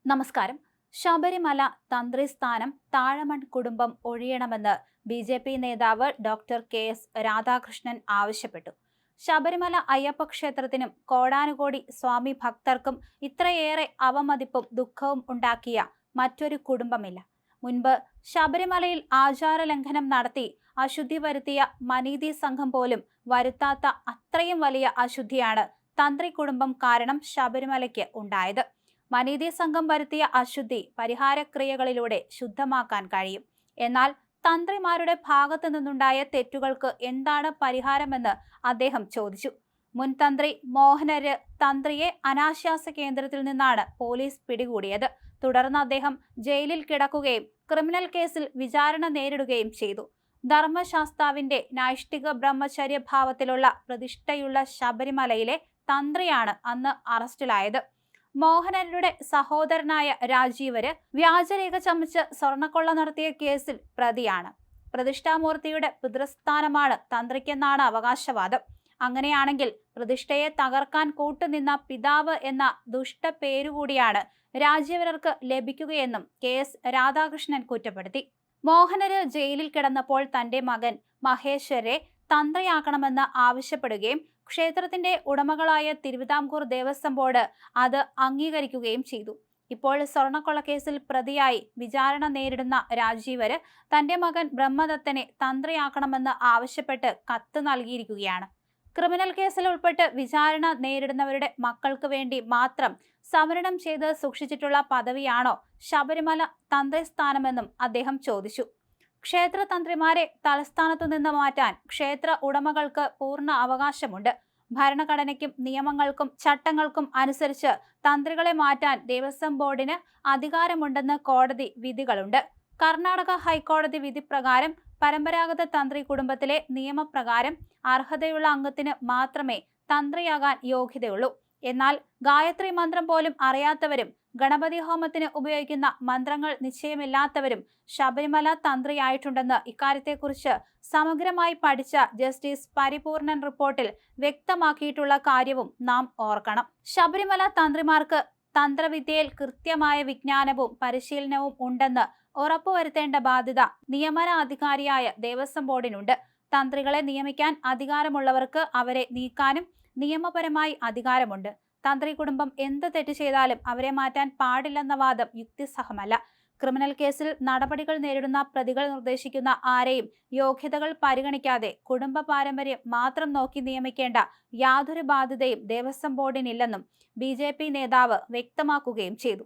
നമസ്കാരം. ശബരിമല തന്ത്രി സ്ഥാനം താഴമൺ കുടുംബം ഒഴിയണമെന്ന് ബി.ജെ.പി. നേതാവ് ഡോക്ടർ കെ.എസ്. രാധാകൃഷ്ണൻ ആവശ്യപ്പെട്ടു. ശബരിമല അയ്യപ്പ ക്ഷേത്രത്തിനും കോടാനുകോടി സ്വാമി ഭക്തർക്കും ഇത്രയേറെ അവമതിപ്പും ദുഃഖവും ഉണ്ടാക്കിയ മറ്റൊരു കുടുംബമില്ല. മുൻപ് ശബരിമലയിൽ ആചാരലംഘനം നടത്തി അശുദ്ധി വരുത്തിയ മനീതി സംഘം പോലും വരുത്താത്ത അത്രയും വലിയ അശുദ്ധിയാണ് തന്ത്രി കുടുംബം കാരണം ശബരിമലയ്ക്ക് ഉണ്ടായത്. മനീതി സംഘം വരുത്തിയ അശുദ്ധി പരിഹാരക്രിയകളിലൂടെ ശുദ്ധമാക്കാൻ കഴിയും. എന്നാൽ തന്ത്രിമാരുടെ ഭാഗത്തു നിന്നുണ്ടായ തെറ്റുകൾക്ക് എന്താണ് പരിഹാരമെന്ന് അദ്ദേഹം ചോദിച്ചു. മുൻ തന്ത്രി മോഹനര് തന്ത്രിയെ അനാശാസ കേന്ദ്രത്തിൽ നിന്നാണ് പോലീസ് പിടികൂടിയത്. തുടർന്ന് അദ്ദേഹം ജയിലിൽ കിടക്കുകയും ക്രിമിനൽ കേസിൽ വിചാരണ നേരിടുകയും ചെയ്തു. ധർമ്മശാസ്താവിന്റെ നൈഷ്ഠിക ബ്രഹ്മചര്യ ഭാവത്തിലുള്ള പ്രതിഷ്ഠയുള്ള ശബരിമലയിലെ തന്ത്രിയാണ് അന്ന് അറസ്റ്റിലായത്. മോഹനരുടെ സഹോദരനായ രാജീവര് വ്യാജരേഖ ചമച്ച് സ്വർണക്കൊള്ള നടത്തിയ കേസിൽ പ്രതിയാണ്. പ്രതിഷ്ഠാമൂർത്തിയുടെ പിതൃസ്ഥാനമാണ് തന്ത്രിക്കെന്നാണ് അവകാശവാദം. അങ്ങനെയാണെങ്കിൽ പ്രതിഷ്ഠയെ തകർക്കാൻ കൂട്ടുനിന്ന പിതാവ് എന്ന ദുഷ്ടപ്പേരുകൂടിയാണ് രാജീവരർക്ക് ലഭിക്കുകയെന്നും കെ.എസ്. രാധാകൃഷ്ണൻ കുറ്റപ്പെടുത്തി. മോഹനര് ജയിലിൽ കിടന്നപ്പോൾ തന്റെ മകൻ മഹേശ്വരെ തന്ത്രിയാക്കണമെന്ന് ആവശ്യപ്പെടുകയും ക്ഷേത്രത്തിന്റെ ഉടമകളായ തിരുവിതാംകൂർ ദേവസ്വം ബോർഡ് അത് അംഗീകരിക്കുകയും ചെയ്തു. ഇപ്പോൾ സ്വർണക്കൊള്ളക്കേസിൽ പ്രതിയായി വിചാരണ നേരിടുന്ന രാജീവര് തന്റെ മകൻ ബ്രഹ്മദത്തനെ തന്ത്രിയാക്കണമെന്ന് ആവശ്യപ്പെട്ട് കത്ത് നൽകിയിരിക്കുകയാണ്. ക്രിമിനൽ കേസിൽ ഉൾപ്പെട്ട് വിചാരണ നേരിടുന്നവരുടെ മക്കൾക്ക് വേണ്ടി മാത്രം സംവരണം ചെയ്ത് സൂക്ഷിച്ചിട്ടുള്ള പദവിയാണോ ശബരിമല തന്ത്രി സ്ഥാനമെന്നും അദ്ദേഹം ചോദിച്ചു. ക്ഷേത്ര തന്ത്രിമാരെ തലസ്ഥാനത്തു നിന്ന് മാറ്റാൻ ക്ഷേത്ര ഉടമകൾക്ക് പൂർണ്ണ അവകാശമുണ്ട്. ഭരണഘടനയ്ക്കും നിയമങ്ങൾക്കും ചട്ടങ്ങൾക്കും അനുസരിച്ച് തന്ത്രികളെ മാറ്റാൻ ദേവസ്വം ബോർഡിന് അധികാരമുണ്ടെന്ന് കോടതി വിധികളുണ്ട്. കർണാടക ഹൈക്കോടതി വിധി പ്രകാരം പരമ്പരാഗത തന്ത്രി കുടുംബത്തിലെ നിയമപ്രകാരം അർഹതയുള്ള അംഗത്തിന് മാത്രമേ തന്ത്രിയാകാൻ യോഗ്യതയുള്ളൂ. എന്നാൽ ഗായത്രി മന്ത്രം പോലും അറിയാത്തവരും ഗണപതി ഹോമത്തിന് ഉപയോഗിക്കുന്ന മന്ത്രങ്ങൾ നിശ്ചയമില്ലാത്തവരും ശബരിമല തന്ത്രിയായിട്ടുണ്ടെന്ന് ഇക്കാര്യത്തെക്കുറിച്ച് സമഗ്രമായി പഠിച്ച ജസ്റ്റിസ് പരിപൂർണൻ റിപ്പോർട്ടിൽ വ്യക്തമാക്കിയിട്ടുള്ള കാര്യവും നാം ഓർക്കണം. ശബരിമല തന്ത്രിമാർക്ക് തന്ത്രവിദ്യയിൽ കൃത്യമായ വിജ്ഞാനവും പരിശീലനവും ഉണ്ടെന്ന് ഉറപ്പുവരുത്തേണ്ട ബാധ്യത നിയമനാധികാരിയായ ദേവസ്വം ബോർഡിനുണ്ട്. തന്ത്രികളെ നിയമിക്കാൻ അധികാരമുള്ളവർക്ക് അവരെ നീക്കാനും നിയമപരമായി അധികാരമുണ്ട്. തന്ത്രി കുടുംബം എന്ത് തെറ്റ് ചെയ്താലും അവരെ മാറ്റാൻ പാടില്ലെന്ന വാദം യുക്തിസഹമല്ല. ക്രിമിനൽ കേസിൽ നടപടികൾ നേരിടുന്ന പ്രതികൾ നിർദ്ദേശിക്കുന്ന ആരെയും യോഗ്യതകൾ പരിഗണിക്കാതെ കുടുംബ പാരമ്പര്യം മാത്രം നോക്കി നിയമിക്കേണ്ട യാതൊരു ബാധ്യതയും ദേവസ്വം ബോർഡിനില്ലെന്നും ബി.ജെ.പി. നേതാവ് വ്യക്തമാക്കുകയും ചെയ്തു.